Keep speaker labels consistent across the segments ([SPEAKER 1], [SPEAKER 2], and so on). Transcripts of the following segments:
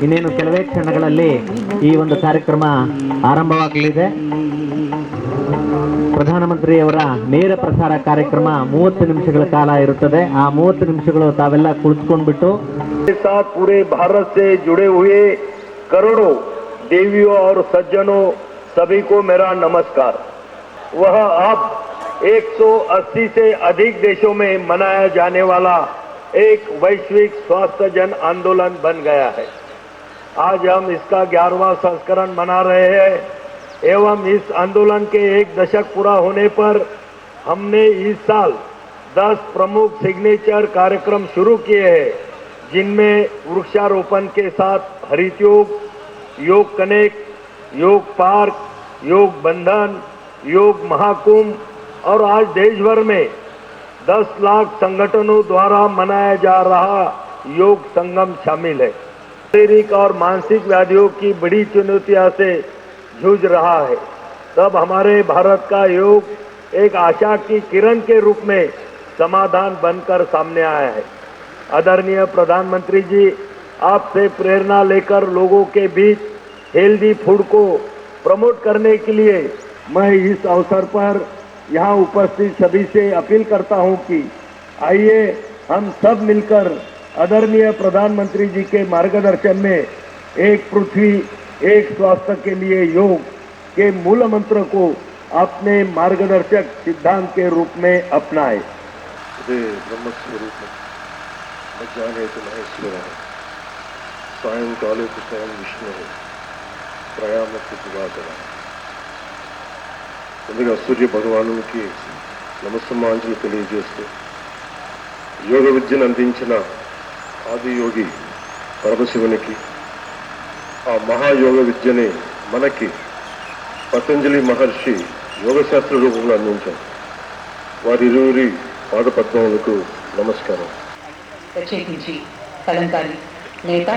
[SPEAKER 1] ಇನ್ನೇನು ಕೆಲವೇ ಕ್ಷಣಗಳಲ್ಲಿ ಈ ಒಂದು ಕಾರ್ಯಕ್ರಮ ಆರಂಭವಾಗಲಿದೆ. ಪ್ರಧಾನಮಂತ್ರಿಯವರ ನೇರ ಪ್ರಸಾರ ಕಾರ್ಯಕ್ರಮ 30 ನಿಮಿಷಗಳ ಕಾಲ ಇರುತ್ತದೆ. ಆ 30 ನಿಮಿಷಗಳು ತಾವೆಲ್ಲ ಕುಳಿತುಕೊಂಡ್ಬಿಟ್ಟು
[SPEAKER 2] साथ पूरे भारत से जुड़े हुए करोड़ों देवियों और सज्जनों सभी को मेरा नमस्कार। वह अब 180 से अधिक देशों में मनाया जाने वाला एक वैश्विक स्वास्थ्य जन आंदोलन बन गया है। आज हम इसका 11वां संस्करण मना रहे हैं एवं इस आंदोलन के 1 दशक पूरा होने पर हमने इस साल 10 प्रमुख सिग्नेचर कार्यक्रम शुरू किए हैं, जिनमें वृक्षारोपण के साथ हरित योग, योग कनेक्ट, योग पार्क, योग बंधन, योग महाकुंभ और आज देश भर में 10 लाख संगठनों द्वारा मनाया जा रहा योग संगम शामिल है। शारीरिक और मानसिक व्याधियों की बड़ी चुनौतियों से जूझ रहा है, तब हमारे भारत का योग एक आशा की किरण के रूप में समाधान बनकर सामने आया है। आदरणीय प्रधानमंत्री जी, आपसे प्रेरणा लेकर लोगों के बीच हेल्दी फूड को प्रमोट करने के लिए मैं इस अवसर पर यहाँ उपस्थित सभी से अपील करता हूँ कि आइए हम सब मिलकर आदरणीय प्रधानमंत्री जी के मार्गदर्शन में एक पृथ्वी एक स्वास्थ्य के लिए योग के मूल मंत्र को अपने मार्गदर्शक सिद्धांत के रूप में अपनाएं।
[SPEAKER 3] मध्याह्ने तु महेश्वरः सायंकाले तु स्वयं विष्णुः ప్రయాణకు దివాకర. ముందుగా సూర్య భగవానునికి నమస్సమాంజలి తెలియజేస్తూ యోగ విద్యను అందించిన ఆది యోగి పరమశివునికి, ఆ మహాయోగ విద్యని మనకి పతంజలి మహర్షి యోగశాస్త్ర రూపంలో అందించారు. వారిరువురి పాదపద్మములకు నమస్కారం.
[SPEAKER 4] ప్రత్యేకించి కలంకారి నేత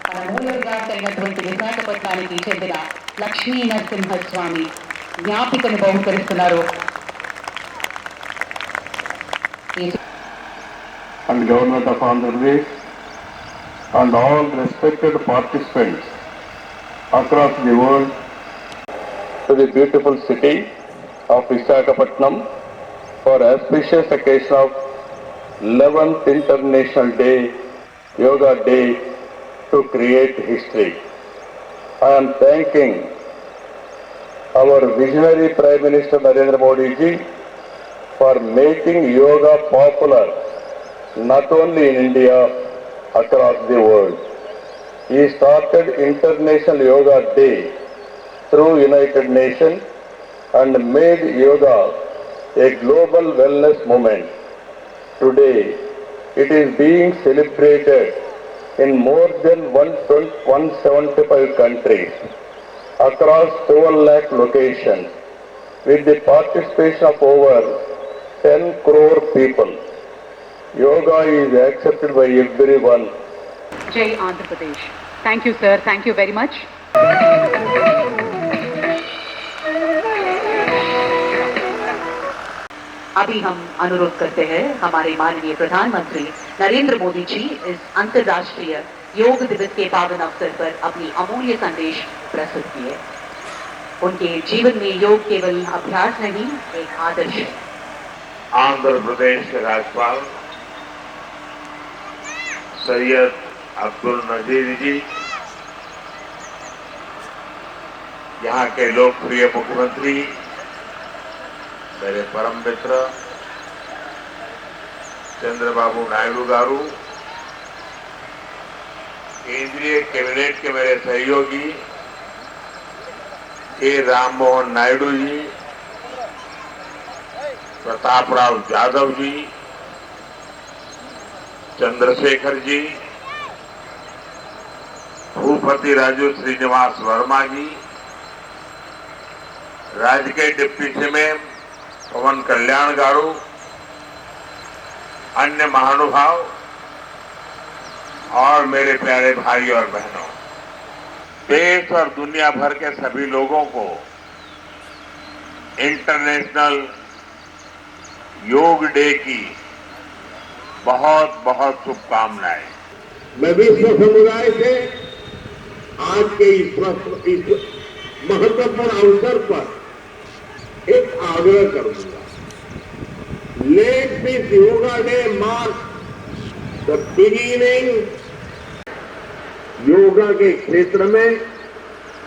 [SPEAKER 4] మన మూలవిరాటైనటువంటి విశాఖపట్నానికి చెందిన Lakshmi Narasimhaswamy జ్ఞాపికను బహుకరిస్తున్నారు.
[SPEAKER 5] And Government of Andhra Pradesh and all respected participants across the world to the beautiful city of Visakhapatnam for auspicious occasion of 11th International Day, Yoga Day, to create history. I am thanking our visionary Prime Minister Narendra Modi ji for making yoga popular not only in India, across the world. He started International Yoga Day through United Nations and made yoga a global wellness movement. Today, it is being celebrated in more than 175 countries across 12 lakh locations with the participation of over 10 crore people. Yoga is accepted by everyone.
[SPEAKER 4] Jai Andhra Pradesh. Thank you, sir. Thank you very much. अभी हम अनुरोध करते हैं हमारे माननीय प्रधानमंत्री नरेंद्र मोदी जी इस अंतर्राष्ट्रीय योग दिवस के पावन अवसर पर अपनी अमूल्य संदेश प्रस्तुत किए। उनके जीवन में योग केवल अभ्यास नहीं, एक आदर्श है।
[SPEAKER 6] आंध्र प्रदेश के राज्यपाल सैयद अब्दुल नजीर जी, यहाँ के लोकप्रिय मुख्यमंत्री मेरे परम मित्र चंद्रबाबू नायडू गारू, केंद्रीय कैबिनेट के मेरे सहयोगी के राम मोहन नायडू जी, प्रताप राव यादव जी, चंद्रशेखर जी, भूपति राजू श्रीनिवास वर्मा जी, राज्य के डिप्टी सीएम पवन कल्याण गारू, अन्य महानुभाव और मेरे प्यारे भाई और बहनों, देश और दुनिया भर के सभी लोगों को इंटरनेशनल योग डे की बहुत बहुत शुभकामनाएं।
[SPEAKER 3] मैं विश्व समुदाय से आज के इस महत्वपूर्ण अवसर पर एक आग्रह करूंगा। Let this yoga day mark the beginning. Yoga के क्षेत्र में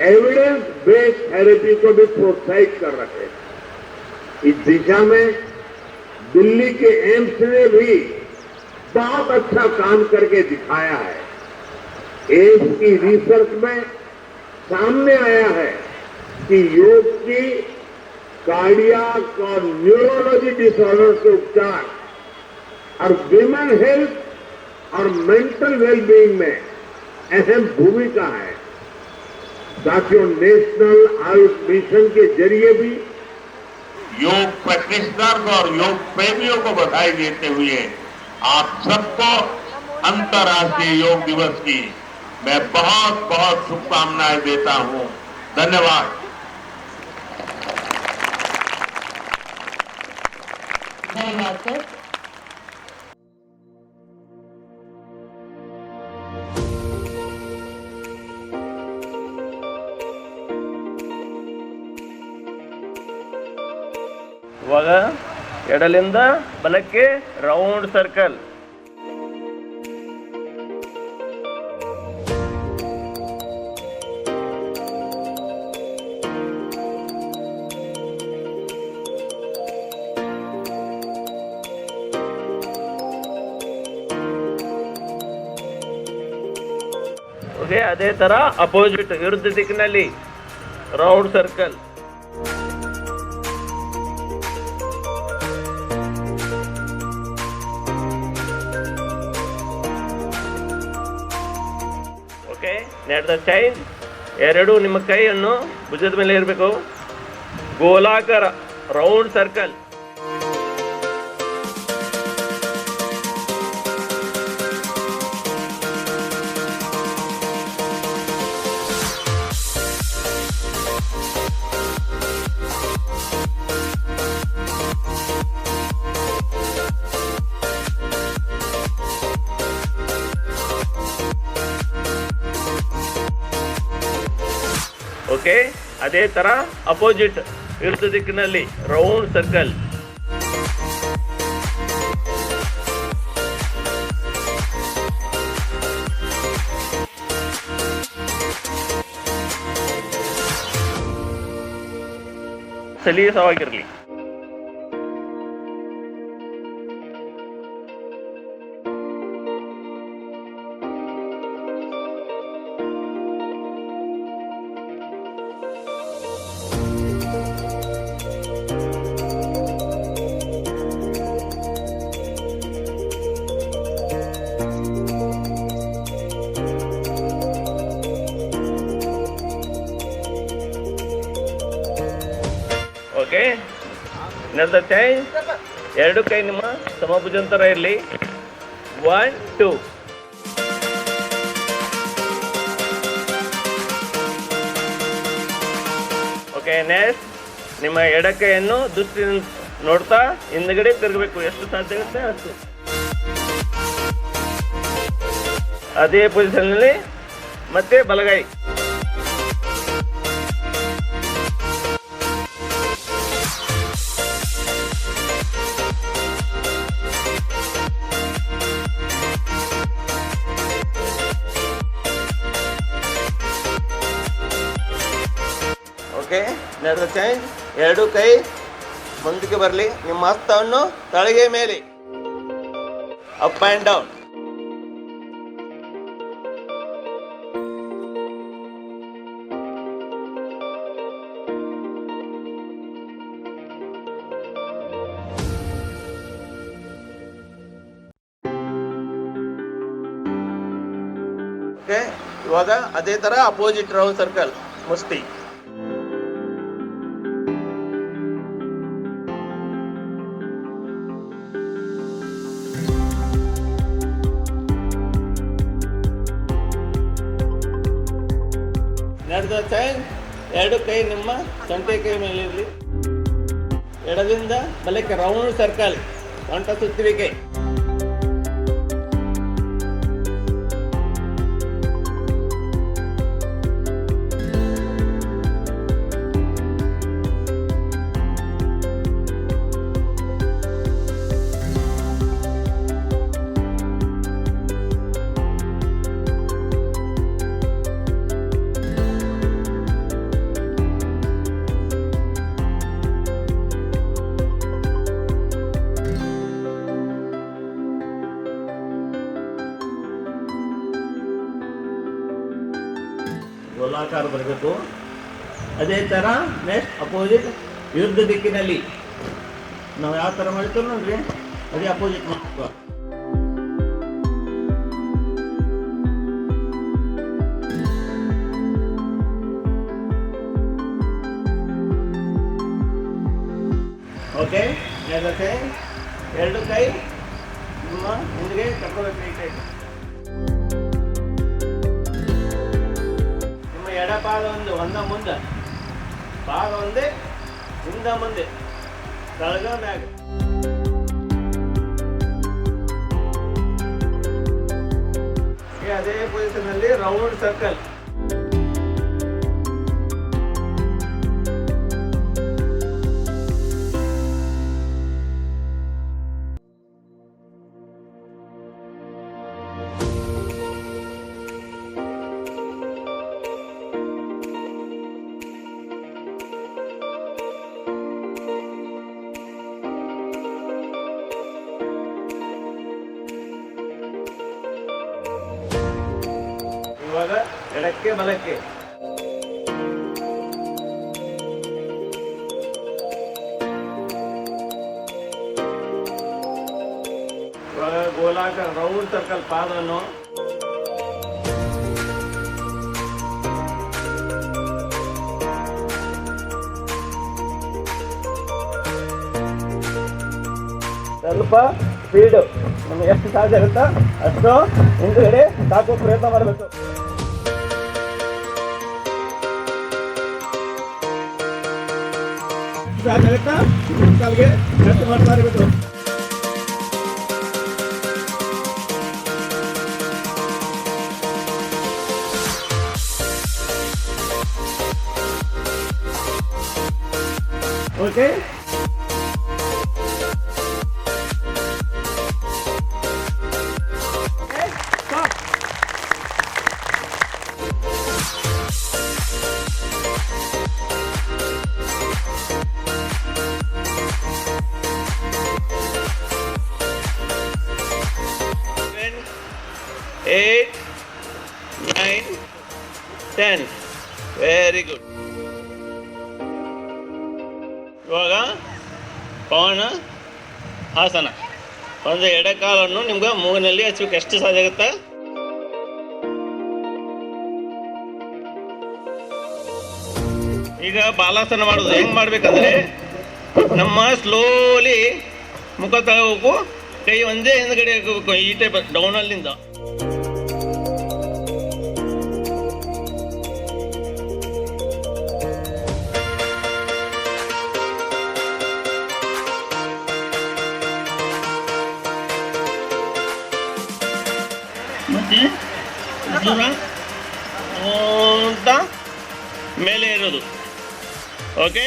[SPEAKER 3] एविडेंस बेस्ड थेरेपी को भी प्रोत्साहित कर रहे हैं। इस दिशा में दिल्ली के एम्स ने भी बहुत अच्छा काम करके दिखाया है। एम्स की रिसर्च में सामने आया है कि योग की कार्डियक और न्यूरोलॉजी डिसऑर्डर के उपचार और विमेन हेल्थ और मेंटल वेलबींग में अहम भूमिका है। साथियों, नेशनल आयुष मिशन के जरिए भी
[SPEAKER 6] योग प्रैक्टिशनर्स और योग प्रेमियों को बधाई देते हुए आप सबको अंतर्राष्ट्रीय योग दिवस की मैं बहुत बहुत शुभकामनाएं देता हूं। धन्यवाद।
[SPEAKER 4] धन्यवाद सर।
[SPEAKER 7] ಇವಾಗ ಎಡಲಿಂದ ಬಲಕ್ಕೆ ರೌಂಡ್ ಸರ್ಕಲ್. ಓಕೆ, ಅದೇ ತರ ಅಪೋಸಿಟ್ ವಿರುದ್ಧ ದಿಕ್ಕಿನಲ್ಲಿ round circle. Okay, net the chain. ಎರಡು ನಿಮ್ಮ ಕೈಯನ್ನು ಭುಜದ ಮೇಲೆ ಇರಬೇಕು. ಗೋಲಾಕಾರ ರೌಂಡ್ ಸರ್ಕಲ್. ಓಕೆ, ಅದೇ ತರ ಅಪೋಸಿಟ್ ವಿರುದ್ಧ ದಿಕ್ಕಿನಲ್ಲಿ ರೌಂಡ್ ಸರ್ಕಲ್. ಸಲೀಸವಾಗಿರಲಿ. Okay, net the chain. ಎರಡು ಕೈ ನಿಮ್ಮ ಸಮಭುಜಂತರ ಇರಲಿ. 1 2. ಓಕೆ, ನೆಕ್ಸ್ಟ್ ನಿಮ್ಮ ಎಡಕೈಯನ್ನು ದೃಷ್ಟಿ ನೋಡ್ತಾ ಹಿಂದ್ಗಡೆ ತಿರುಗಬೇಕು, ಎಷ್ಟು ಸಾಧ್ಯ ಆಗುತ್ತೆ ಅಷ್ಟು. ಅದೇ ಪೊಸಿಷನ್ನಲ್ಲಿ ಮತ್ತೆ ಬಲಗೈ. Okay, net the chain. ಎರಡು ಕೈ ಮುಂದಕ್ಕೆ ಬರಲಿ. ನಿಮ್ಮ ಹಸ್ತವನ್ನು ತಳಗೆ ಮೇಲೆ ಅಪ್ ಆ್ಯಂಡ್ ಡೌನ್. ಓಕೆ, ಇವಾಗ ಅದೇ ಥರ ಅಪೋಸಿಟ್ ರೌಂಡ್ ಸರ್ಕಲ್ ಮುಷ್ಟಿ. Net the chain. ಎರಡು ಕೈ ನಿಮ್ಮ ಸೊಂಟೆ ಕೈ ಮೇಲೆ ಇರಲಿ. ಎಡದಿಂದ ಬಲಕ್ಕೆ ರೌಂಡ್ ಸರ್ಕಲ್, ಸೊಂಟ ಸುತ್ತುವಿಕೆ. ಗೋಲಾಕಾರ ಬರಬೇಕು. ಅದೇ ಥರ ನೆಕ್ಸ್ಟ್ ಅಪೋಸಿಟ್ ವಿರುದ್ಧ ದಿಕ್ಕಿನಲ್ಲಿ ನಾವು ಯಾವ ಥರ ಮಾಡ್ತೀವಿ ನೋಡ್ರಿ, ಅದೇ ಅಪೋಸಿಟ್ ಮಾಡ್ಕೋ. ಓಕೆ, ಅದಕ್ಕೆ ಎರಡು ಕೈ ನಿಮ್ಮ ಹಿಂದಿಗೆ ತಗೋಬೇಕು. ಈ ಕೈ ನಿಮ್ಮ ಎಡ ಪಾದ ಒಂದ ಮುಂದೆ, ಪಾದ ಒಂದೇ, ಹಿಂದ ಮುಂದೆ, ಕೆಳಗ ಮ್ಯಾಗ. ಅದೇ ಪೊಸಿಷನ್ ಅಲ್ಲಿ ರೌಂಡ್ ಸರ್ಕಲ್. ಇವಾಗ ಎಡಕ್ಕೆ ಬಲಕ್ಕೆ. ಇವಾಗ ಗೋಲಾಕಾರ ರೌಂಡ್ ಸರ್ಕಲ್ ಪಾದವನ್ನು ಸ್ವಲ್ಪ ಸ್ಪೀಡ್ ನಮ್ಗೆ ಎಷ್ಟು ಸಾಧ್ಯ ಆಗುತ್ತಾ ಅಷ್ಟು ಹಿಂದುಗಡೆ ಸಾಕೋ ಪ್ರಯತ್ನ ಮಾಡಬೇಕು. ಸಾಧ್ಯ ಆಗುತ್ತಾ ಕಾಲಿಗೆ ಖರ್ಚು ಮಾಡ್ತಾ ಇರಬೇಕು. Okay, eight, 9, 10. Very good. ಇವಾಗ ಪವನ ಆಸನ. ಒಂದು ಎಡಕಾಲನ್ನು ನಿಮ್ಗೆ ಮೂಗಿನಲ್ಲಿ ಹಚ್ಚಬೇಕು. ಎಷ್ಟು ಸಾಧ್ಯ ಆಗುತ್ತಾ? ಈಗ ಬಾಲಾಸನ ಮಾಡೋದು ಹೆಂಗ್ ಮಾಡ್ಬೇಕಂದ್ರೆ, ನಮ್ಮ ಸ್ಲೋಲಿ ಮುಖ ತಗೋಬೇಕು, ಕೈ ಒಂದೇ ಹಿಂದ್ಗಡೆ ಹಾಕಬೇಕು. ಈ ಟೈಪ್ ಡೌನಲ್ಲಿಂದ ಮತ್ತೆ ದೂರ ಅಂತ ಮೇಲೆ ಇರೋದು. ಓಕೆ,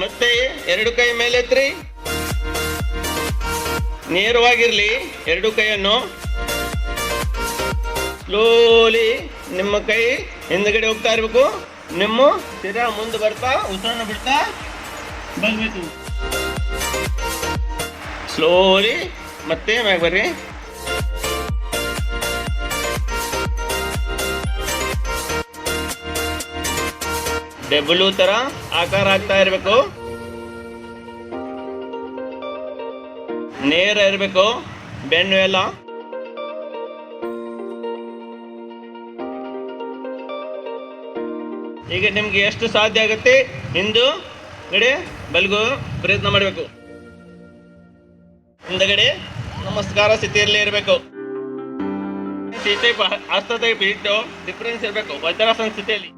[SPEAKER 7] ಮತ್ತೆ ಎರಡು ಕೈ ಮೇಲೆ ಎತ್ರಿ, ನೇರವಾಗಿರ್ಲಿ. ಎರಡು ಕೈಯನ್ನು ಸ್ಲೋಲಿ ನಿಮ್ಮ ಕೈ ಹಿಂದ್ಗಡೆ ಹೋಗ್ತಾ ಇರಬೇಕು. ನಿಮ್ಮ ಶಿರ ಮುಂದೆ ಬರ್ತಾ ಉಸಿರನ್ನು ಬಿಡ್ತಾ ಬರಬೇಕು. ಸ್ಲೋಲಿ ಮತ್ತೆ ಮ್ಯಾಗ ಬರ್ರಿ. ಡಬ್ಲ್ಯೂ ತರ ಆಕಾರ ಆಗ್ತಾ ಇರಬೇಕು. ನೇರ ಇರಬೇಕು ಬೆನ್ನು ಎಲ್ಲ. ಈಗ ನಿಮ್ಗೆ ಎಷ್ಟು ಸಾಧ್ಯ ಆಗುತ್ತೆ ಹಿಂದುಗಡೆ ಬಲ್ಗು ಪ್ರಯತ್ನ ಮಾಡಬೇಕು. ಹಿಂದಗಡೆ ನಮಸ್ಕಾರ ಸ್ಥಿತಿಯಲ್ಲಿ ಇರಬೇಕು. ಹಸ್ತ ಟೈಪ್ ಇಟ್ಟು ಡಿಫರೆನ್ಸ್ ಇರಬೇಕು ವಜ್ರಾಸನ ಸ್ಥಿತಿಯಲ್ಲಿ.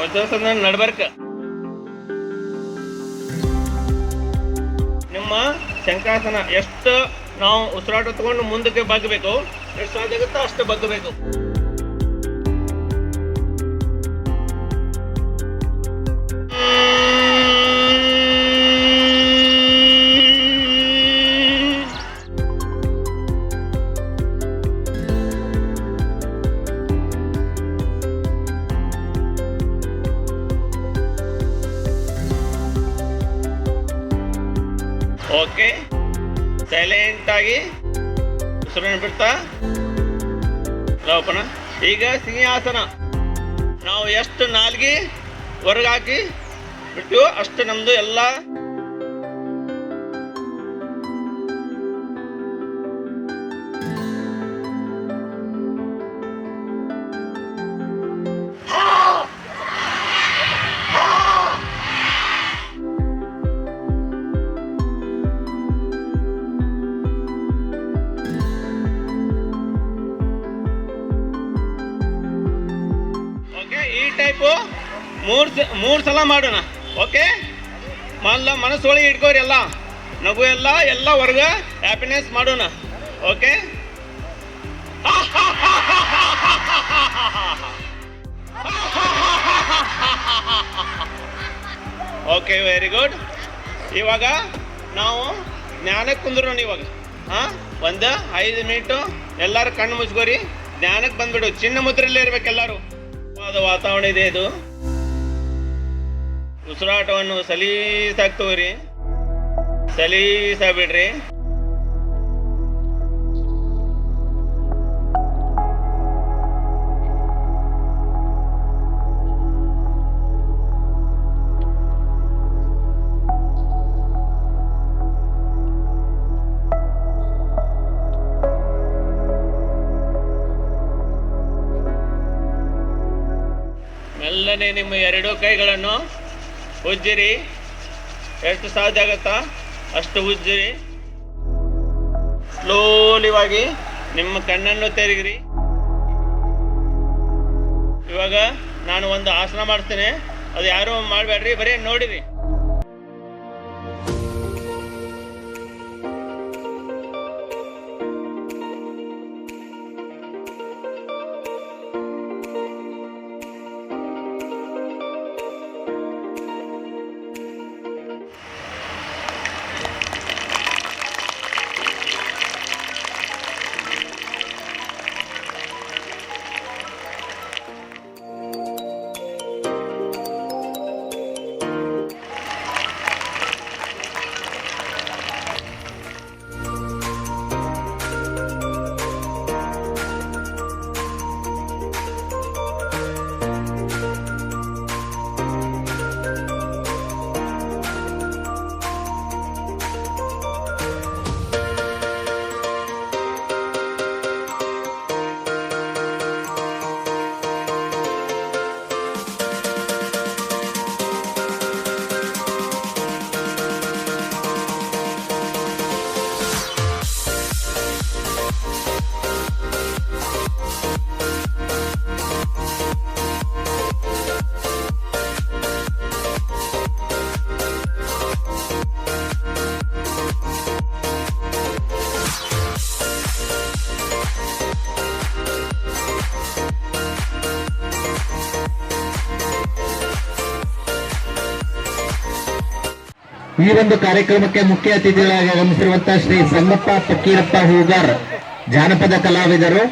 [SPEAKER 7] ವಜ್ರಾಸನ ನಡ್ಬರ್ಕ. ನಿಮ್ಮ ಶಂಕಾಸನ ಎಷ್ಟು ನಾವು ಉಸಿರಾಟ ತಗೊಂಡು ಮುಂದಕ್ಕೆ ಬಗ್ಗಬೇಕು, ಎಷ್ಟು ಸಾಧ್ಯ ಆಗುತ್ತೋ ಅಷ್ಟು ಬಗ್ಗಬೇಕು. ಓಕೆ, ಸೈಲೆಂಟ್ ಆಗಿ ಉಸಿರನ್ನು ಬಿಡ್ತಾ ಲೋಪನ. ಈಗ ಸಿಂಹಾಸನ. ನಾವು ಎಷ್ಟು ನಾಲ್ಗೆ ಹೊರಗಾಕಿ ಬಿಡ್ತೀವೋ ಅಷ್ಟು ನಮ್ದು ಎಲ್ಲ ಟೈಪು ಮೂರು ಸಲ ಮಾಡೋಣ. ಓಕೆ, ಮನಸ್ಸೊಳಗೆ ಇಟ್ಕೋರಿ, ಎಲ್ಲ ನಗು ಎಲ್ಲ ಹೊರಗ ಹ್ಯಾಪಿನೆಸ್ ಮಾಡೋಣ. Okay, okay, very good. ಇವಾಗ ನಾವು ಜ್ಞಾನಕ್ಕೆ ಕುಂದ್ರೋಣ. ಇವಾಗ ಒಂದು 5 ಮಿನಿಟು ಎಲ್ಲರೂ ಕಣ್ಣು ಮುಚ್ಕೋರಿ, ಜ್ಞಾನಕ್ಕೆ ಬಂದ್ಬಿಡು. ಚಿನ್ನ ಮುದ್ರೆಲ್ಲೇ ಇರ್ಬೇಕು ಎಲ್ಲರೂ. ವಾತಾವರಣ ಇದೆ ಇದು. ಉಸಿರಾಟವನ್ನು ಸಲೀಸಾಗಿ ತಗೋರಿ, ಸಲೀಸಾಗಿ ಬಿಡ್ರಿ. ಮೆಲ್ಲನೆ ನಿಮ್ಮ 2 ಕೈಗಳನ್ನು ಉಜ್ಜಿರಿ. ಎಷ್ಟು ಸಾಧ್ಯ ಆಗತ್ತಾ ಅಷ್ಟು ಉಜ್ಜಿರಿ. ಸ್ಲೋಲಿವಾಗಿ ನಿಮ್ಮ ಕಣ್ಣನ್ನು ತೆರೆಗಿರಿ. ಇವಾಗ ನಾನು ಒಂದು ಆಸನ ಮಾಡ್ತೇನೆ, ಅದು ಯಾರು ಮಾಡಬೇಡ್ರಿ, ಬರೀ ನೋಡಿರಿ.
[SPEAKER 1] ಈ ಒಂದು ಕಾರ್ಯಕ್ರಮಕ್ಕೆ ಮುಖ್ಯ ಅತಿಥಿಗಳಾಗಿ ಆಗಮಿಸಿರುವಂತಹ ಶ್ರೀ ಸಂಗಪ್ಪ ಫಕೀರಪ್ಪ ಹೂಗಾರ್, ಜಾನಪದ ಕಲಾವಿದರು,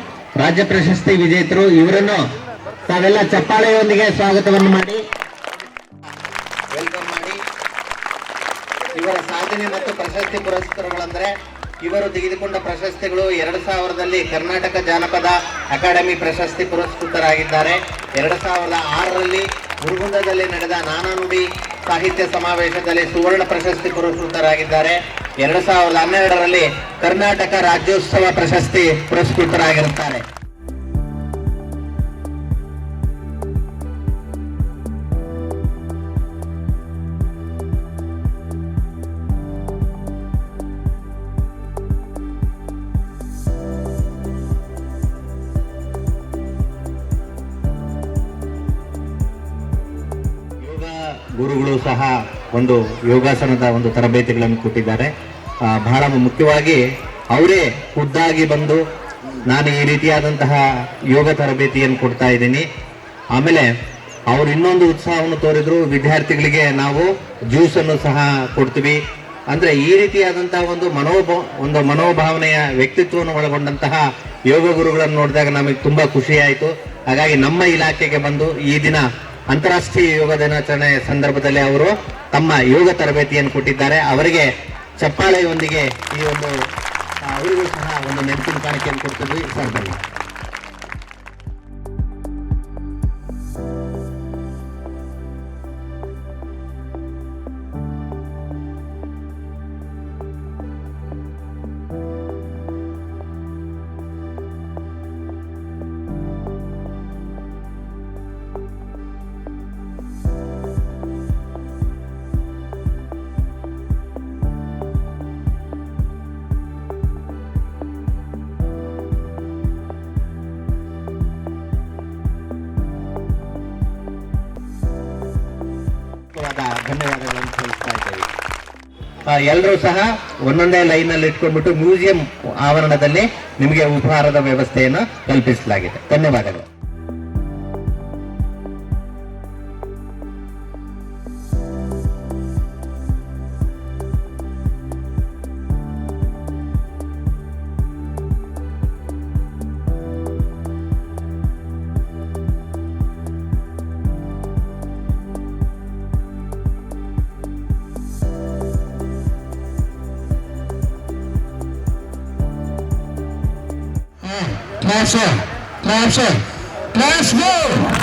[SPEAKER 1] ರಾಜ್ಯ ಪ್ರಶಸ್ತಿ ವಿಜೇತರು. ಇವರನ್ನು ತಾವೆಲ್ಲ ಚಪ್ಪಾಳೆಯೊಂದಿಗೆ ಸ್ವಾಗತವನ್ನು ಮಾಡಿ
[SPEAKER 8] ವೆಲ್ಕಮ್ ಮಾಡಿ. ಇವರ ಸಾಧನೆ ಮತ್ತು ಪ್ರಶಸ್ತಿ ಪುರಸ್ಕಾರಗಳಂದ್ರೆ, ಇವರು ತೆಗೆದುಕೊಂಡ ಪ್ರಶಸ್ತಿಗಳು 2000ರಲ್ಲಿ ಕರ್ನಾಟಕ ಜಾನಪದ ಅಕಾಡೆಮಿ ಪ್ರಶಸ್ತಿ ಪುರಸ್ಕೃತರಾಗಿದ್ದಾರೆ. 2006ರಲ್ಲಿ ಮುರುಗುಂದದಲ್ಲಿ ನಡೆದ ನಾನಾನುಡಿ ಸಾಹಿತ್ಯ ಸಮಾವೇಶದಲ್ಲಿ ಸುವರ್ಣ ಪ್ರಶಸ್ತಿ ಪುರಸ್ಕೃತರಾಗಿದ್ದಾರೆ. 2012ರಲ್ಲಿ ಕರ್ನಾಟಕ ರಾಜ್ಯೋತ್ಸವ ಪ್ರಶಸ್ತಿ ಪುರಸ್ಕೃತರಾಗಿರುತ್ತಾರೆ. ಗುರುಗಳು ಸಹ ಒಂದು ಯೋಗಾಸನದ ಒಂದು ತರಬೇತಿಗಳನ್ನು ಕೊಟ್ಟಿದ್ದಾರೆ. ಬಹಳ ಮುಖ್ಯವಾಗಿ ಅವರೇ ಖುದ್ದಾಗಿ ಬಂದು ನಾನು ಈ ರೀತಿಯಾದಂತಹ ಯೋಗ ತರಬೇತಿಯನ್ನು ಕೊಡ್ತಾ ಇದ್ದೀನಿ. ಆಮೇಲೆ ಅವರು ಇನ್ನೊಂದು ಉತ್ಸಾಹವನ್ನು ತೋರಿದ್ರು, ವಿದ್ಯಾರ್ಥಿಗಳಿಗೆ ನಾವು ಜ್ಯೂಸ್ ಅನ್ನು ಸಹ ಕೊಡ್ತೀವಿ. ಅಂದ್ರೆ ಈ ರೀತಿಯಾದಂತಹ ಒಂದು ಮನೋಭಾವನೆಯ ವ್ಯಕ್ತಿತ್ವವನ್ನು ಒಳಗೊಂಡಂತಹ ಯೋಗ ಗುರುಗಳನ್ನು ನೋಡಿದಾಗ ನಮಗೆ ತುಂಬಾ ಖುಷಿ ಆಯಿತು. ಹಾಗಾಗಿ ನಮ್ಮ ಇಲಾಖೆಗೆ ಬಂದು ಈ ದಿನ ಅಂತಾರಾಷ್ಟ್ರೀಯ ಯೋಗ ದಿನಾಚರಣೆ ಸಂದರ್ಭದಲ್ಲಿ ಅವರು ತಮ್ಮ ಯೋಗ ತರಬೇತಿಯನ್ನು ಕೊಟ್ಟಿದ್ದಾರೆ. ಅವರಿಗೆ ಚಪ್ಪಾಳೆಯೊಂದಿಗೆ ಈ ಒಂದು ಅವರಿಗೂ ಸಹ ಒಂದು ನೆನಪಿನ ಕಾಣಿಕೆಯನ್ನು ಕೊಡ್ತಿದ್ವಿ ಸರ್ ಬನ್ನಿ. ಧನ್ಯವಾದಗಳನ್ನು ಸಲ್ಲಿಸ್ತಾ ಇದ್ದೇವೆ. ಎಲ್ಲರೂ ಸಹ ಒಂದೊಂದೇ ಲೈನ್ ಅಲ್ಲಿ ಇಟ್ಕೊಂಡ್ಬಿಟ್ಟು ಮ್ಯೂಸಿಯಂ ಆವರಣದಲ್ಲಿ ನಿಮಗೆ ಉಪಹಾರದ ವ್ಯವಸ್ಥೆಯನ್ನು ಕಲ್ಪಿಸಲಾಗಿದೆ. ಧನ್ಯವಾದಗಳು. Class go!